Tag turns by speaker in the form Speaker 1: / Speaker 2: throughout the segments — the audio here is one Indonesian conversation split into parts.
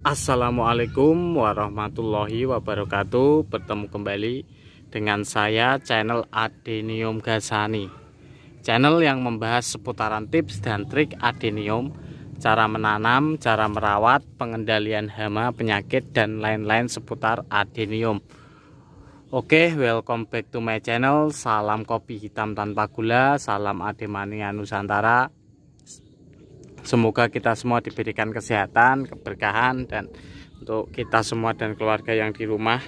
Speaker 1: Assalamualaikum warahmatullahi wabarakatuh. Bertemu kembali dengan saya, channel Adenium Ghazani, channel yang membahas seputaran tips dan trik adenium, cara menanam, cara merawat, pengendalian hama, penyakit, dan lain-lain seputar adenium. Oke, welcome back to my channel. Salam kopi hitam tanpa gula, salam Ademania Nusantara. Semoga kita semua diberikan kesehatan, keberkahan, dan untuk kita semua dan keluarga yang di rumah.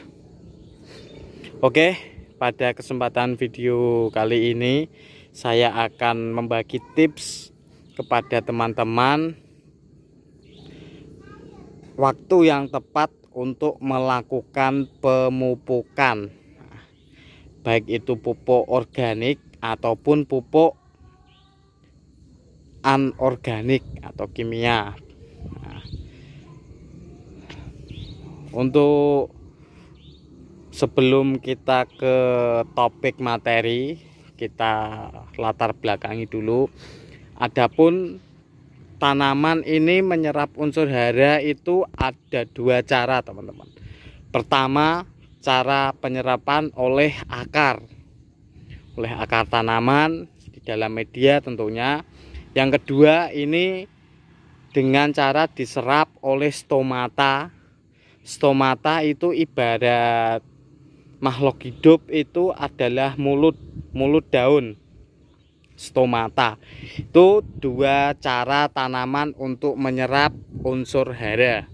Speaker 1: Oke, pada kesempatan video kali ini saya akan membagi tips kepada teman-teman waktu yang tepat untuk melakukan pemupukan, baik itu pupuk organik ataupun pupuk anorganik atau kimia. Untuk sebelum kita ke topik materi, kita latar belakangi dulu. Adapun tanaman ini menyerap unsur hara itu ada dua cara, teman-teman. Pertama, cara penyerapan oleh akar tanaman di dalam media tentunya. Yang kedua, ini dengan cara diserap oleh stomata. Stomata itu ibarat makhluk hidup, itu adalah mulut daun. Stomata itu dua cara tanaman untuk menyerap unsur hara.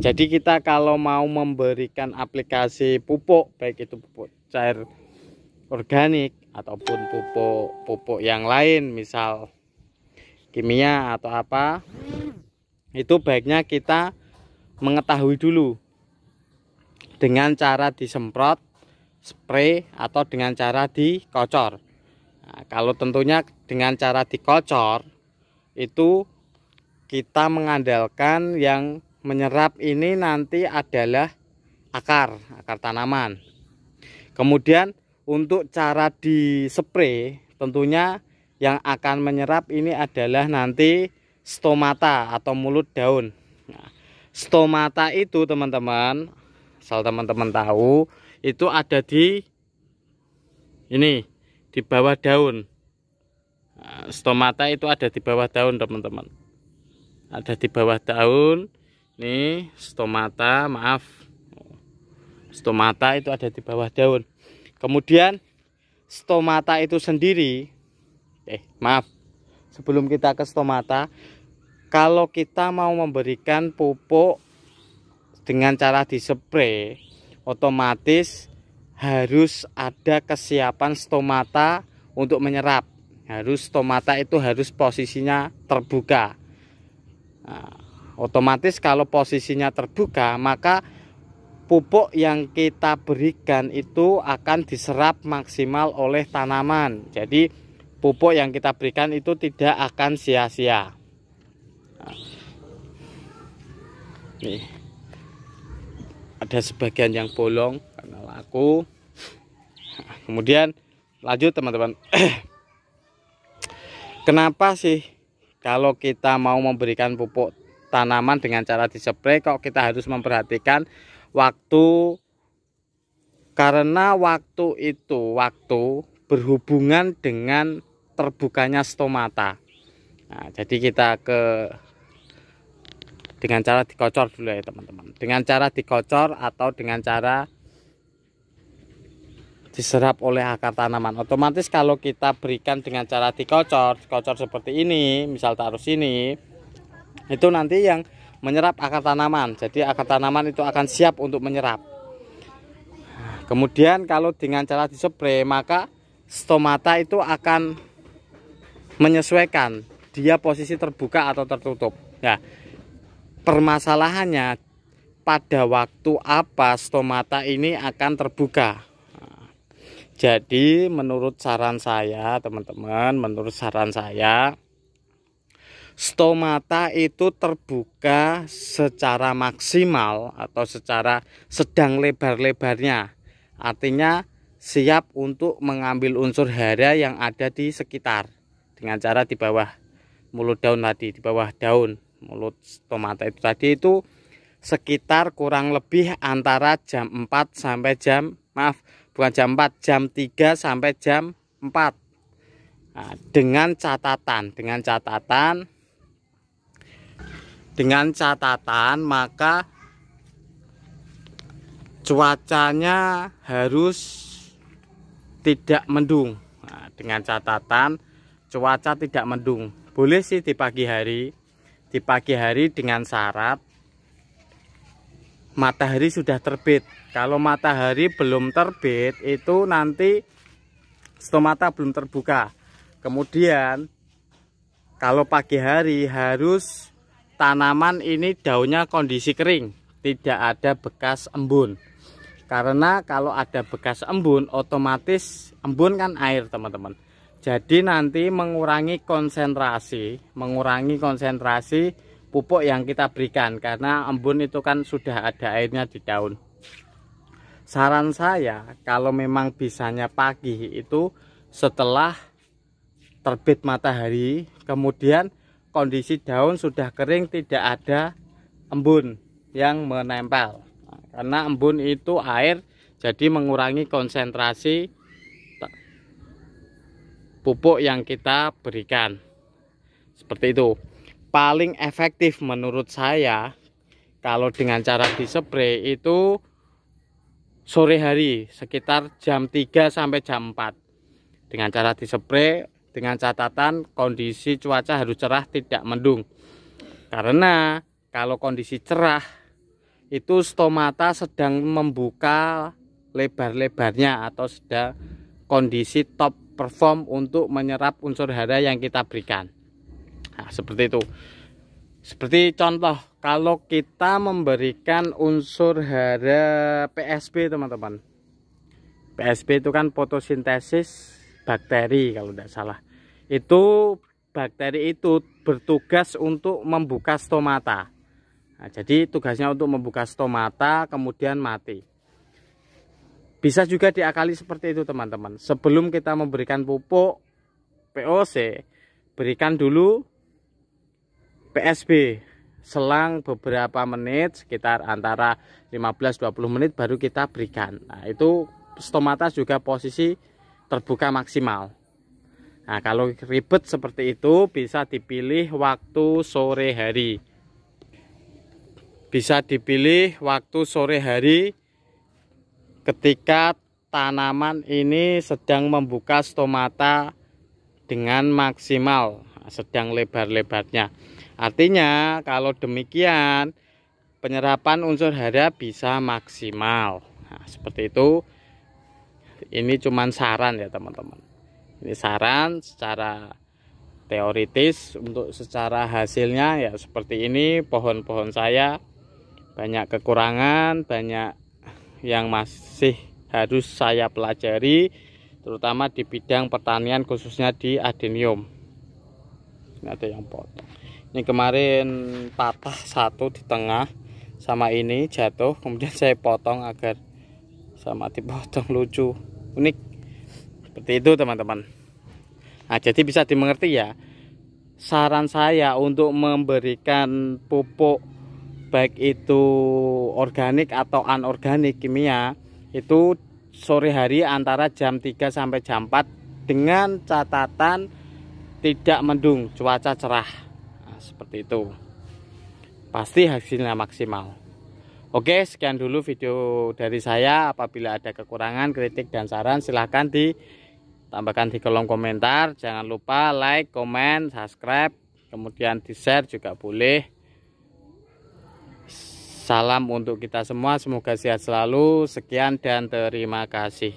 Speaker 1: Jadi kita kalau mau memberikan aplikasi pupuk, baik itu pupuk cair organik ataupun pupuk yang lain, misal kimia atau apa, itu baiknya kita mengetahui dulu dengan cara disemprot, spray, atau dengan cara dikocor. Nah, kalau tentunya dengan cara dikocor itu kita mengandalkan yang menyerap ini nanti adalah akar tanaman. Kemudian untuk cara dispray tentunya yang akan menyerap ini adalah nanti stomata atau mulut daun. Nah, stomata itu teman-teman, asal teman-teman tahu, itu ada di ini, di bawah daun. Nah, stomata itu ada di bawah daun, teman-teman. Ada di bawah daun. Nih stomata, maaf. Stomata itu ada di bawah daun. Kemudian stomata itu sendiri, sebelum kita ke stomata, kalau kita mau memberikan pupuk dengan cara dispray, otomatis harus ada kesiapan stomata untuk menyerap. Stomata itu harus posisinya terbuka. Nah, otomatis kalau posisinya terbuka, maka pupuk yang kita berikan itu akan diserap maksimal oleh tanaman. Jadi pupuk yang kita berikan itu tidak akan sia-sia. Nih, ada sebagian yang bolong karena laku. Kemudian lanjut, teman-teman. Kenapa sih kalau kita mau memberikan pupuk tanaman dengan cara dispray kok kita harus memperhatikan waktu? Karena waktu itu berhubungan dengan terbukanya stomata. Nah, jadi kita dengan cara dikocor dulu ya, teman-teman. Dengan cara dikocor atau dengan cara diserap oleh akar tanaman. Otomatis kalau kita berikan dengan cara dikocor seperti ini, misal taruh sini, itu nanti yang menyerap akar tanaman. Jadi akar tanaman itu akan siap untuk menyerap. Kemudian kalau dengan cara dispray, maka stomata itu akan menyesuaikan dia posisi terbuka atau tertutup. Ya, permasalahannya pada waktu apa stomata ini akan terbuka. Nah, jadi menurut saran saya, teman-teman, stomata itu terbuka secara maksimal atau secara sedang lebar-lebarnya. Artinya siap untuk mengambil unsur hara yang ada di sekitar dengan cara di bawah mulut daun tadi, di bawah daun mulut stomata itu tadi, itu sekitar kurang lebih antara jam 4 sampai jam jam 3 sampai jam 4. Nah, dengan catatan maka cuacanya harus tidak mendung. Nah, dengan catatan cuaca tidak mendung. Boleh sih di pagi hari. Di pagi hari dengan syarat matahari sudah terbit. Kalau matahari belum terbit itu nanti stomata belum terbuka. Kemudian kalau pagi hari harus tanaman ini daunnya kondisi kering, tidak ada bekas embun. Karena kalau ada bekas embun, otomatis embun kan air, teman-teman. Jadi nanti mengurangi konsentrasi pupuk yang kita berikan, karena embun itu kan sudah ada airnya di daun. Saran saya kalau memang bisanya pagi itu setelah terbit matahari, kemudian kondisi daun sudah kering, tidak ada embun yang menempel. Nah, karena embun itu air, jadi mengurangi konsentrasi pupuk yang kita berikan. Seperti itu. Paling efektif menurut saya kalau dengan cara dispray itu sore hari sekitar jam 3 sampai jam 4. Dengan cara dispray dengan catatan kondisi cuaca harus cerah, tidak mendung. Karena kalau kondisi cerah itu stomata sedang membuka lebar-lebarnya atau sedang kondisi top perform untuk menyerap unsur hara yang kita berikan. Nah, seperti itu. Seperti contoh, kalau kita memberikan unsur hara PSB, teman-teman. PSB itu kan fotosintesis bakteri kalau tidak salah. Itu bakteri itu bertugas untuk membuka stomata. Nah, jadi tugasnya untuk membuka stomata kemudian mati. Bisa juga diakali seperti itu, teman-teman. Sebelum kita memberikan pupuk POC, berikan dulu PSB. Selang beberapa menit, sekitar antara 15-20 menit baru kita berikan. Nah, itu stomata juga posisi terbuka maksimal. Nah, kalau ribet seperti itu bisa dipilih waktu sore hari. Bisa dipilih waktu sore hari ketika tanaman ini sedang membuka stomata dengan maksimal, sedang lebar-lebarnya. Artinya kalau demikian penyerapan unsur hara bisa maksimal. Nah, seperti itu. Ini cuma saran ya, teman-teman. Ini saran secara teoritis. Untuk secara hasilnya ya seperti ini. Pohon-pohon saya banyak kekurangan, banyak yang masih harus saya pelajari, terutama di bidang pertanian, khususnya di adenium. Ini ada yang potong. Ini kemarin patah satu di tengah, sama ini jatuh, kemudian saya potong agar sama dipotong, lucu, unik. Seperti itu, teman-teman. Nah, jadi bisa dimengerti ya. Saran saya untuk memberikan pupuk baik itu organik atau anorganik kimia itu sore hari antara jam 3 sampai jam 4 dengan catatan tidak mendung, cuaca cerah. Nah, seperti itu. Pasti hasilnya maksimal. Oke, sekian dulu video dari saya. Apabila ada kekurangan, kritik dan saran silahkan ditambahkan di kolom komentar. Jangan lupa like, komen, subscribe, kemudian di share juga boleh. Salam untuk kita semua, semoga sehat selalu. Sekian dan terima kasih.